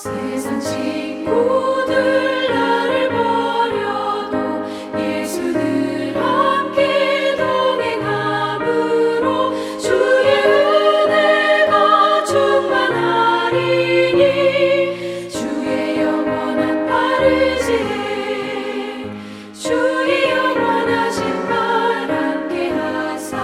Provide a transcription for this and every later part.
세상 친구들 나를 버려도 예수 늘 함께 동행함으로 주의 은혜가 충만하리니 주의 영원한 바르지에 주의 영원하신 발 함께 하사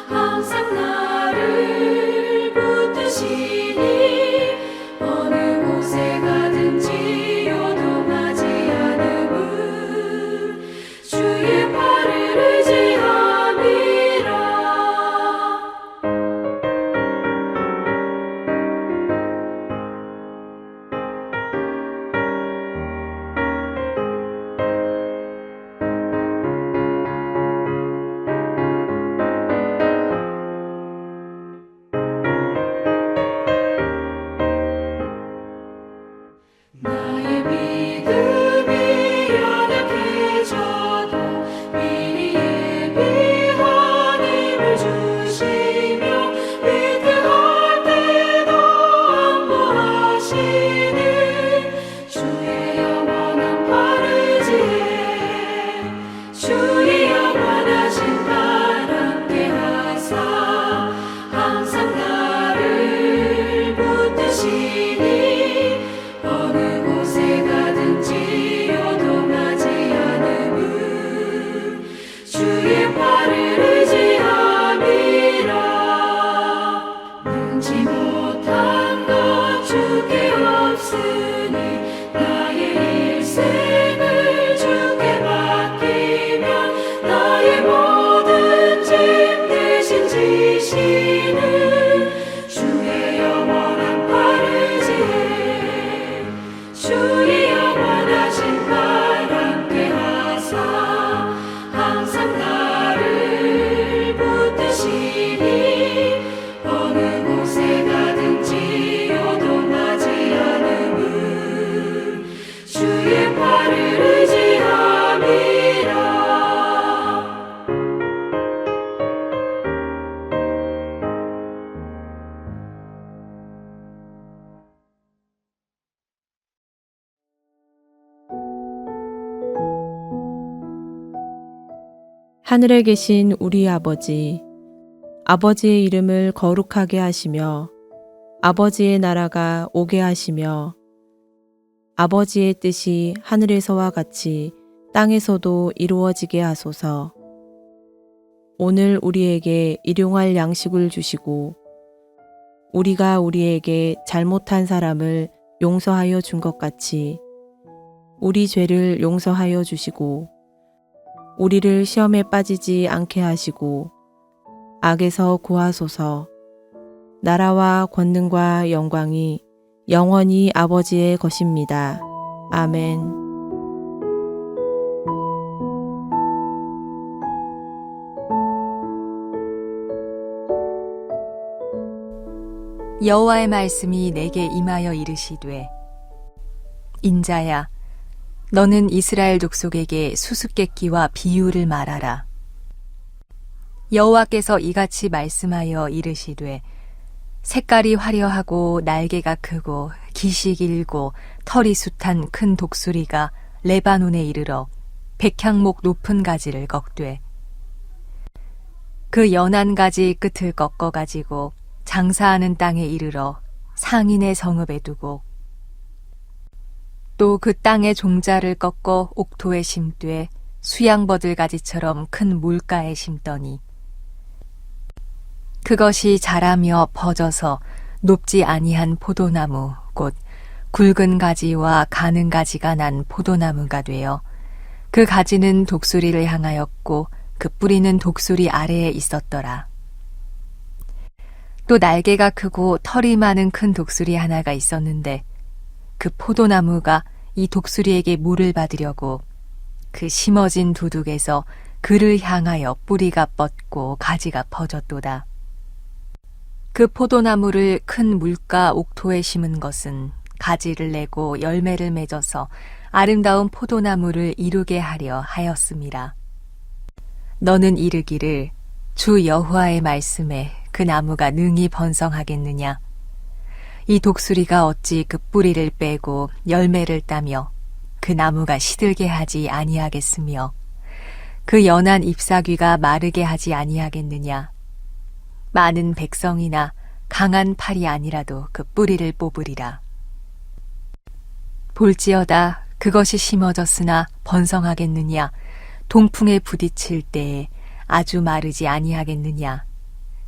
항상 나를 붙드시니 어느 곳에 가든지 요동하지 않음은 주의 팔을 의지함이라. 나의 믿음이 연약해져도 미리 예비한 힘을 주시며 위태할 때도 안보하시는 주의 영원한 바르지에 주의 영원하신 발 함께 하사 항상 나를 붙드시니 어느 곳에 가든지 요동하지 않음은 주의 팔을 의지함이라. 능지 못한 것 주께 없으니 나의 일생을 주께 맡기면 나의 모든 짐 대신 지시는 주의 영원한 바르지에 주의 영원하신 발 함께 하사 항상 나를 붙드시니 어느 곳에 가든지 요동하지 않음은 주의 팔을 의지함이라. 하늘에 계신 우리 아버지, 아버지의 이름을 거룩하게 하시며 아버지의 나라가 오게 하시며 아버지의 뜻이 하늘에서와 같이 땅에서도 이루어지게 하소서. 오늘 우리에게 일용할 양식을 주시고 우리가 우리에게 잘못한 사람을 용서하여 준 것 같이 우리 죄를 용서하여 주시고 우리를 시험에 빠지지 않게 하시고 악에서 구하소서. 나라와 권능과 영광이 영원히 아버지의 것입니다. 아멘. 여호와의 말씀이 내게 임하여 이르시되 인자야 너는 이스라엘 족속에게 수수께끼와 비유를 말하라. 여호와께서 이같이 말씀하여 이르시되 색깔이 화려하고 날개가 크고 깃이 길고 털이 숱한 큰 독수리가 레바논에 이르러 백향목 높은 가지를 꺾되 그 연한 가지 끝을 꺾어 가지고 장사하는 땅에 이르러 상인의 성읍에 두고 또 그 땅의 종자를 꺾어 옥토에 심되 수양버들 가지처럼 큰 물가에 심더니 그것이 자라며 퍼져서 높지 아니한 포도나무 곧 굵은 가지와 가는 가지가 난 포도나무가 되어 그 가지는 독수리를 향하였고 그 뿌리는 독수리 아래에 있었더라. 또 날개가 크고 털이 많은 큰 독수리 하나가 있었는데 그 포도나무가 이 독수리에게 물을 받으려고 그 심어진 두둑에서 그를 향하여 뿌리가 뻗고 가지가 퍼졌도다. 그 포도나무를 큰 물가 옥토에 심은 것은 가지를 내고 열매를 맺어서 아름다운 포도나무를 이루게 하려 하였음이라. 너는 이르기를 주 여호와의 말씀에 그 나무가 능히 번성하겠느냐? 이 독수리가 어찌 그 뿌리를 빼고 열매를 따며 그 나무가 시들게 하지 아니하겠으며 그 연한 잎사귀가 마르게 하지 아니하겠느냐. 많은 백성이나 강한 팔이 아니라도 그 뿌리를 뽑으리라. 볼지어다 그것이 심어졌으나 번성하겠느냐. 동풍에 부딪힐 때에 아주 마르지 아니하겠느냐.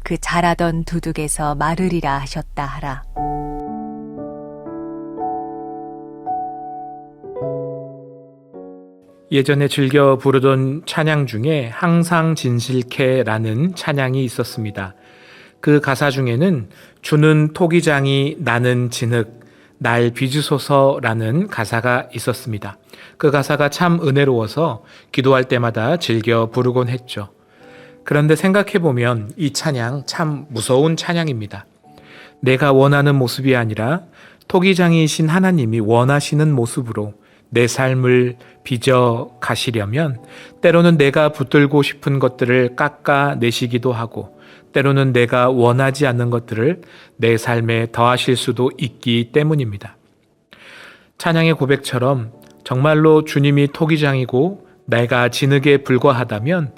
그 자라던 두둑에서 마르리라 하셨다 하라. 예전에 즐겨 부르던 찬양 중에 항상 진실케라는 찬양이 있었습니다. 그 가사 중에는 주는 토기장이 나는 진흙 날 빚으소서라는 가사가 있었습니다. 그 가사가 참 은혜로워서 기도할 때마다 즐겨 부르곤 했죠. 그런데 생각해보면 이 찬양 참 무서운 찬양입니다. 내가 원하는 모습이 아니라 토기장이신 하나님이 원하시는 모습으로 내 삶을 빚어 가시려면 때로는 내가 붙들고 싶은 것들을 깎아내시기도 하고 때로는 내가 원하지 않는 것들을 내 삶에 더하실 수도 있기 때문입니다. 찬양의 고백처럼 정말로 주님이 토기장이고 내가 진흙에 불과하다면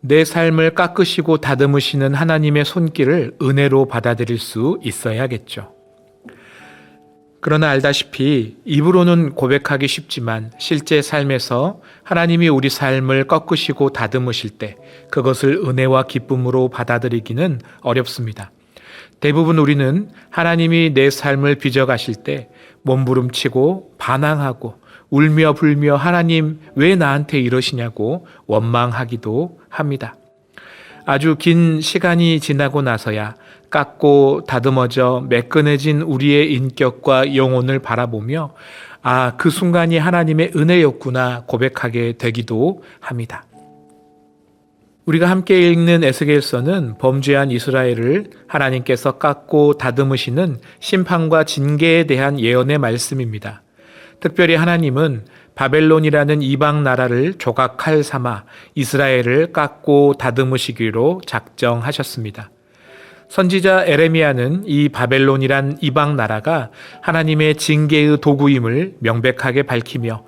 내 삶을 깎으시고 다듬으시는 하나님의 손길을 은혜로 받아들일 수 있어야겠죠. 그러나 알다시피 입으로는 고백하기 쉽지만 실제 삶에서 하나님이 우리 삶을 꺾으시고 다듬으실 때 그것을 은혜와 기쁨으로 받아들이기는 어렵습니다. 대부분 우리는 하나님이 내 삶을 빚어가실 때 몸부림치고 반항하고 울며 불며 하나님 왜 나한테 이러시냐고 원망하기도 합니다. 아주 긴 시간이 지나고 나서야 깎고 다듬어져 매끈해진 우리의 인격과 영혼을 바라보며 그 순간이 하나님의 은혜였구나 고백하게 되기도 합니다. 우리가 함께 읽는 에스겔서는 범죄한 이스라엘을 하나님께서 깎고 다듬으시는 심판과 징계에 대한 예언의 말씀입니다. 특별히 하나님은 바벨론이라는 이방 나라를 조각칼 삼아 이스라엘을 깎고 다듬으시기로 작정하셨습니다. 선지자 에레미야는 이 바벨론이란 이방 나라가 하나님의 징계의 도구임을 명백하게 밝히며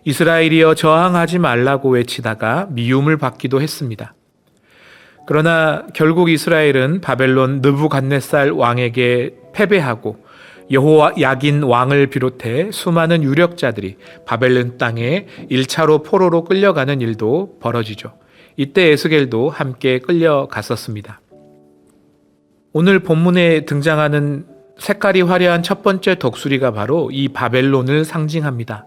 이스라엘이여 저항하지 말라고 외치다가 미움을 받기도 했습니다. 그러나 결국 이스라엘은 바벨론 느부갓네살 왕에게 패배하고 여호와 야긴 왕을 비롯해 수많은 유력자들이 바벨론 땅에 1차로 포로로 끌려가는 일도 벌어지죠. 이때 에스겔도 함께 끌려갔었습니다. 오늘 본문에 등장하는 색깔이 화려한 첫 번째 독수리가 바로 이 바벨론을 상징합니다.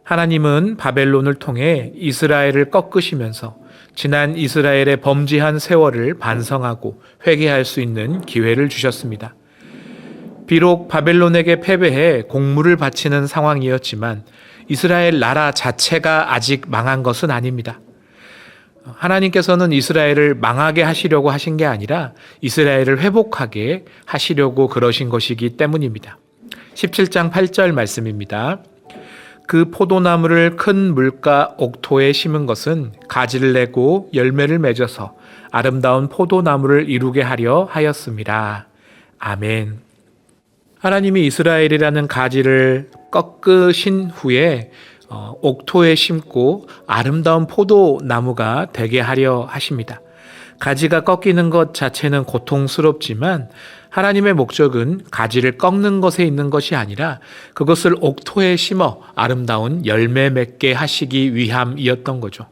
하나님은 바벨론을 통해 이스라엘을 꺾으시면서 지난 이스라엘의 범죄한 세월을 반성하고 회개할 수 있는 기회를 주셨습니다. 비록 바벨론에게 패배해 공물을 바치는 상황이었지만 이스라엘 나라 자체가 아직 망한 것은 아닙니다. 하나님께서는 이스라엘을 망하게 하시려고 하신 게 아니라 이스라엘을 회복하게 하시려고 그러신 것이기 때문입니다. 17장 8절 말씀입니다. 그 포도나무를 큰 물가 옥토에 심은 것은 가지를 내고 열매를 맺어서 아름다운 포도나무를 이루게 하려 하였습니다. 아멘. 하나님이 이스라엘이라는 가지를 꺾으신 후에 옥토에 심고 아름다운 포도나무가 되게 하려 하십니다. 가지가 꺾이는 것 자체는 고통스럽지만 하나님의 목적은 가지를 꺾는 것에 있는 것이 아니라 그것을 옥토에 심어 아름다운 열매 맺게 하시기 위함이었던 거죠.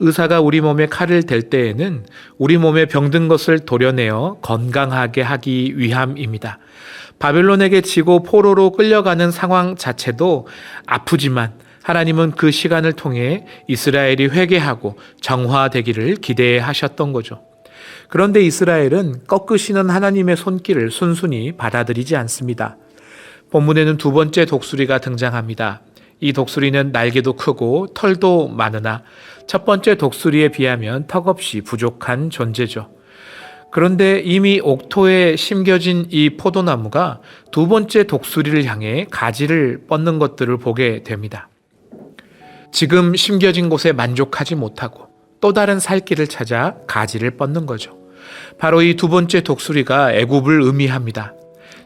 의사가 우리 몸에 칼을 댈 때에는 우리 몸에 병든 것을 도려내어 건강하게 하기 위함입니다. 바벨론에게 지고 포로로 끌려가는 상황 자체도 아프지만 하나님은 그 시간을 통해 이스라엘이 회개하고 정화되기를 기대하셨던 거죠. 그런데 이스라엘은 꺾으시는 하나님의 손길을 순순히 받아들이지 않습니다. 본문에는 두 번째 독수리가 등장합니다. 이 독수리는 날개도 크고 털도 많으나 첫 번째 독수리에 비하면 턱없이 부족한 존재죠. 그런데 이미 옥토에 심겨진 이 포도나무가 두 번째 독수리를 향해 가지를 뻗는 것들을 보게 됩니다. 지금 심겨진 곳에 만족하지 못하고 또 다른 살 길을 찾아 가지를 뻗는 거죠. 바로 이 두 번째 독수리가 애굽을 의미합니다.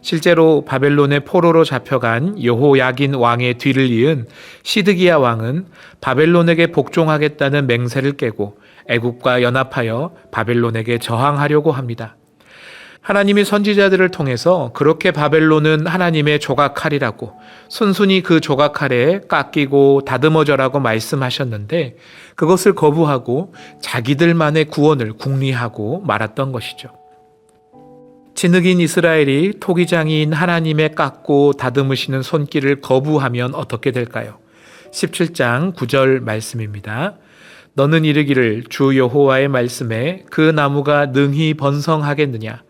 실제로 바벨론의 포로로 잡혀간 여호야긴 왕의 뒤를 이은 시드기야 왕은 바벨론에게 복종하겠다는 맹세를 깨고 애굽과 연합하여 바벨론에게 저항하려고 합니다. 하나님이 선지자들을 통해서 그렇게 바벨론은 하나님의 조각칼이라고 순순히 그 조각칼에 깎이고 다듬어져라고 말씀하셨는데 그것을 거부하고 자기들만의 구원을 궁리하고 말았던 것이죠. 진흙인 이스라엘이 토기장이인 하나님의 깎고 다듬으시는 손길을 거부하면 어떻게 될까요? 17장 9절 말씀입니다. 너는 이르기를 주 여호와의 말씀에 그 나무가 능히 번성하겠느냐?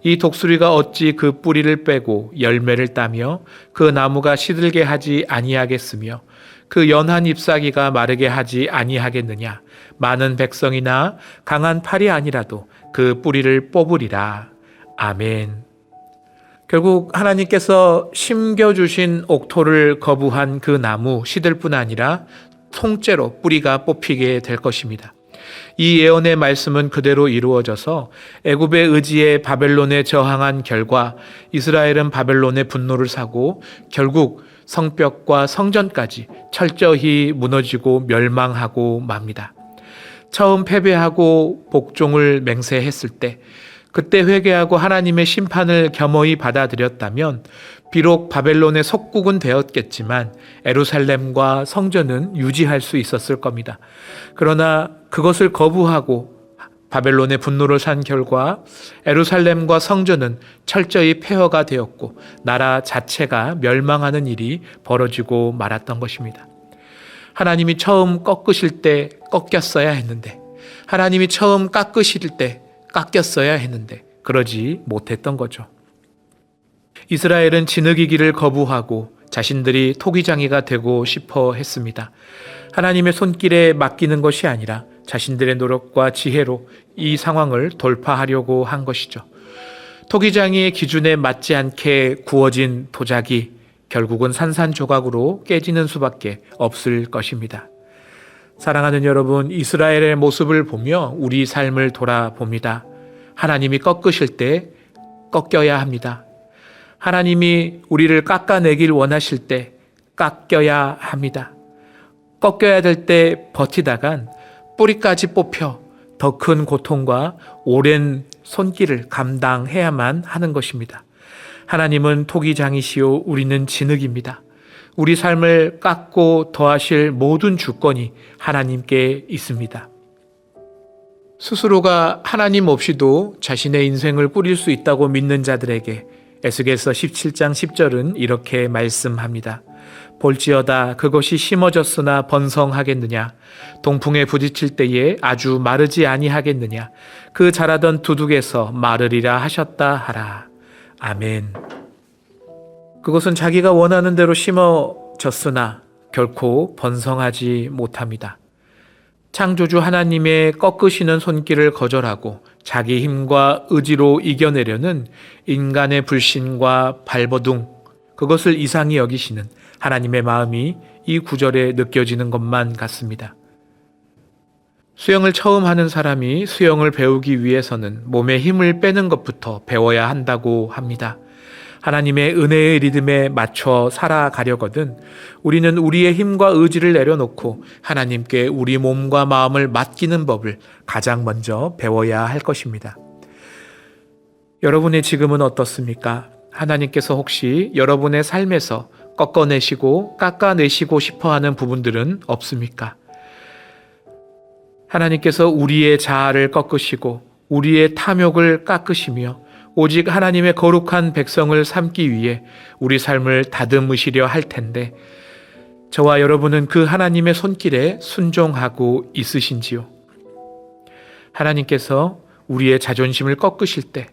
이 독수리가 어찌 그 뿌리를 빼고 열매를 따며 그 나무가 시들게 하지 아니하겠으며 그 연한 잎사귀가 마르게 하지 아니하겠느냐? 많은 백성이나 강한 팔이 아니라도 그 뿌리를 뽑으리라. 아멘. 결국 하나님께서 심겨주신 옥토를 거부한 그 나무 시들 뿐 아니라 통째로 뿌리가 뽑히게 될 것입니다. 이 예언의 말씀은 그대로 이루어져서 애굽의 의지에 바벨론에 저항한 결과 이스라엘은 바벨론의 분노를 사고 결국 성벽과 성전까지 철저히 무너지고 멸망하고 맙니다. 처음 패배하고 복종을 맹세했을 때 그때 회개하고 하나님의 심판을 겸허히 받아들였다면 비록 바벨론의 속국은 되었겠지만 예루살렘과 성전은 유지할 수 있었을 겁니다. 그러나 그것을 거부하고 바벨론의 분노를 산 결과 예루살렘과 성전은 철저히 폐허가 되었고 나라 자체가 멸망하는 일이 벌어지고 말았던 것입니다. 하나님이 처음 꺾으실 때 꺾였어야 했는데 하나님이 처음 깎으실 때 깎였어야 했는데 그러지 못했던 거죠. 이스라엘은 진흙이기를 거부하고 자신들이 토기장이가 되고 싶어 했습니다. 하나님의 손길에 맡기는 것이 아니라 자신들의 노력과 지혜로 이 상황을 돌파하려고 한 것이죠. 토기장이의 기준에 맞지 않게 구워진 도자기, 결국은 산산조각으로 깨지는 수밖에 없을 것입니다. 사랑하는 여러분, 이스라엘의 모습을 보며 우리 삶을 돌아봅니다. 하나님이 꺾으실 때 꺾여야 합니다. 하나님이 우리를 깎아내길 원하실 때 깎여야 합니다. 꺾여야 될 때 버티다간 뿌리까지 뽑혀 더 큰 고통과 오랜 손길을 감당해야만 하는 것입니다. 하나님은 토기장이시요 우리는 진흙입니다. 우리 삶을 깎고 더하실 모든 주권이 하나님께 있습니다. 스스로가 하나님 없이도 자신의 인생을 꾸릴 수 있다고 믿는 자들에게 에스겔서 17장 10절은 이렇게 말씀합니다. 볼지어다 그것이 심어졌으나 번성하겠느냐? 동풍에 부딪힐 때에 아주 마르지 아니하겠느냐? 그 자라던 두둑에서 마르리라 하셨다 하라. 아멘. 그것은 자기가 원하는 대로 심어졌으나 결코 번성하지 못합니다. 창조주 하나님의 꺾으시는 손길을 거절하고 자기 힘과 의지로 이겨내려는 인간의 불신과 발버둥, 그것을 이상히 여기시는 하나님의 마음이 이 구절에 느껴지는 것만 같습니다. 수영을 처음 하는 사람이 수영을 배우기 위해서는 몸에 힘을 빼는 것부터 배워야 한다고 합니다. 하나님의 은혜의 리듬에 맞춰 살아가려거든 우리는 우리의 힘과 의지를 내려놓고 하나님께 우리 몸과 마음을 맡기는 법을 가장 먼저 배워야 할 것입니다. 여러분의 지금은 어떻습니까? 하나님께서 혹시 여러분의 삶에서 꺾어내시고 깎아내시고 싶어하는 부분들은 없습니까? 하나님께서 우리의 자아를 꺾으시고 우리의 탐욕을 깎으시며 오직 하나님의 거룩한 백성을 삼기 위해 우리 삶을 다듬으시려 할 텐데 저와 여러분은 그 하나님의 손길에 순종하고 있으신지요? 하나님께서 우리의 자존심을 꺾으실 때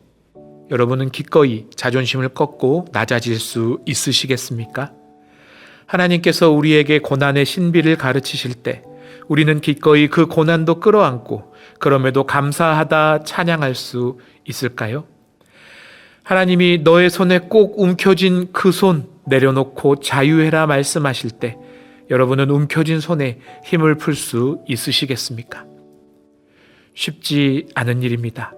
여러분은 기꺼이 자존심을 꺾고 낮아질 수 있으시겠습니까? 하나님께서 우리에게 고난의 신비를 가르치실 때 우리는 기꺼이 그 고난도 끌어안고 그럼에도 감사하다 찬양할 수 있을까요? 하나님이 너의 손에 꼭 움켜쥔 그 손 내려놓고 자유해라 말씀하실 때 여러분은 움켜쥔 손에 힘을 풀 수 있으시겠습니까? 쉽지 않은 일입니다.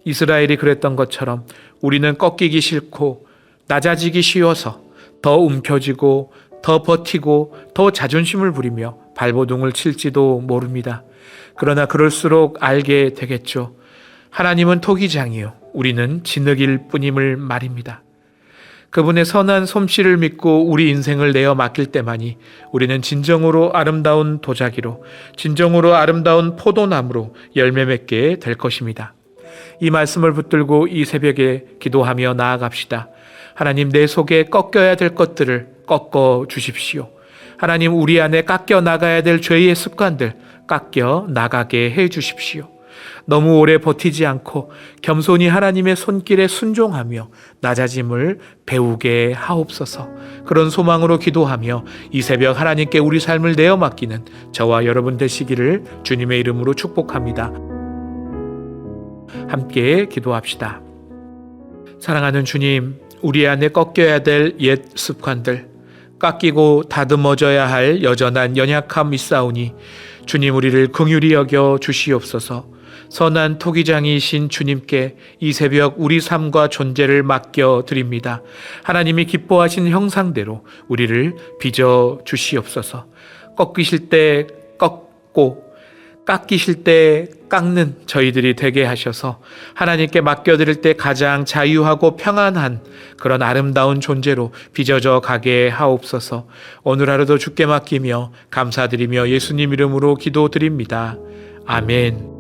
이스라엘이 그랬던 것처럼 우리는 꺾이기 싫고 낮아지기 쉬워서 더 움켜쥐고 더 버티고 더 자존심을 부리며 발버둥을 칠지도 모릅니다. 그러나 그럴수록 알게 되겠죠. 하나님은 토기장이요 우리는 진흙일 뿐임을 말입니다. 그분의 선한 솜씨를 믿고 우리 인생을 내어 맡길 때만이 우리는 진정으로 아름다운 도자기로, 진정으로 아름다운 포도나무로 열매 맺게 될 것입니다. 이 말씀을 붙들고 이 새벽에 기도하며 나아갑시다. 하나님, 내 속에 꺾여야 될 것들을 꺾어 주십시오. 하나님, 우리 안에 깎여 나가야 될 죄의 습관들 깎여 나가게 해 주십시오. 너무 오래 버티지 않고 겸손히 하나님의 손길에 순종하며 낮아짐을 배우게 하옵소서. 그런 소망으로 기도하며 이 새벽 하나님께 우리 삶을 내어 맡기는 저와 여러분 되시기를 주님의 이름으로 축복합니다. 함께 기도합시다. 사랑하는 주님, 우리 안에 꺾여야 될 옛 습관들, 깎이고 다듬어져야 할 여전한 연약함 있사오니 주님, 우리를 긍휼히 여겨 주시옵소서. 선한 토기장이신 주님께 이 새벽 우리 삶과 존재를 맡겨 드립니다. 하나님이 기뻐하신 형상대로 우리를 빚어 주시옵소서. 꺾이실 때 꺾고 깎이실 때 깎는 저희들이 되게 하셔서 하나님께 맡겨드릴 때 가장 자유하고 평안한 그런 아름다운 존재로 빚어져 가게 하옵소서. 오늘 하루도 주께 맡기며 감사드리며 예수님 이름으로 기도드립니다. 아멘.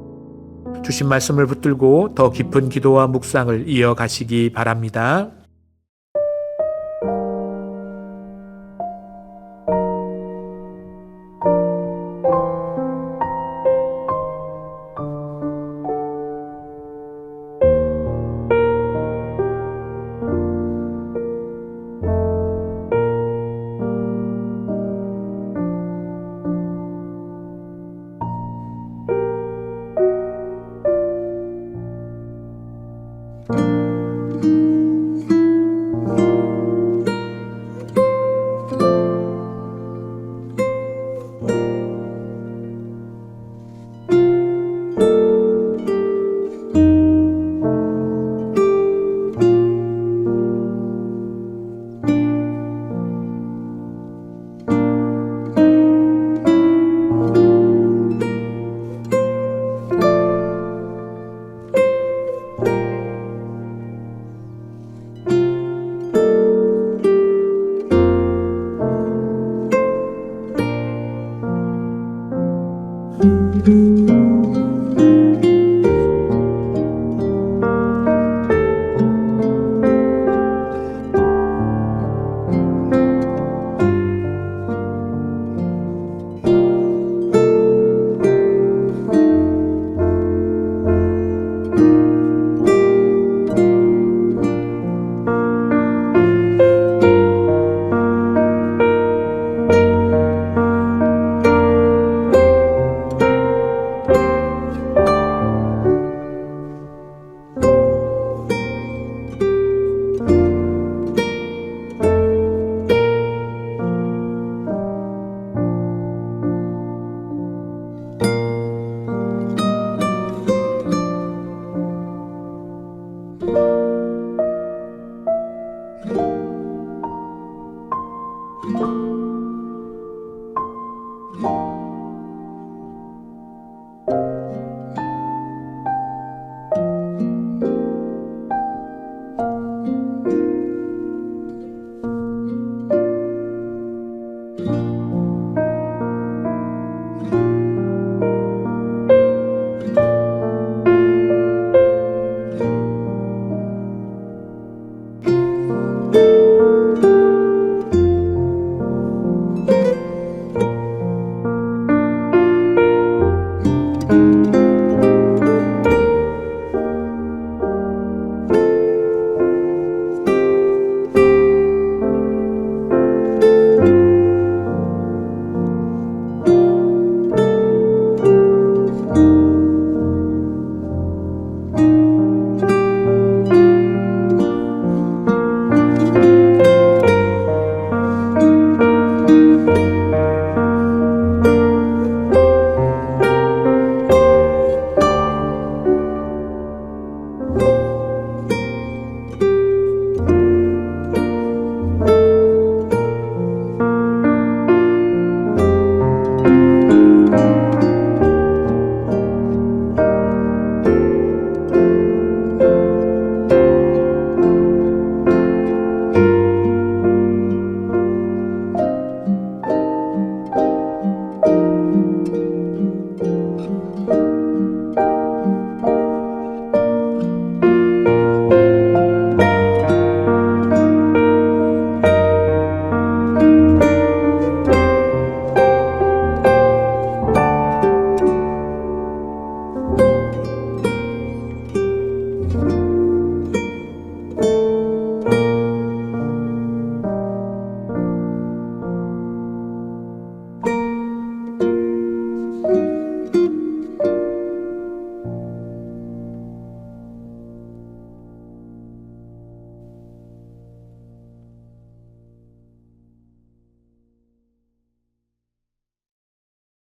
주신 말씀을 붙들고 더 깊은 기도와 묵상을 이어가시기 바랍니다.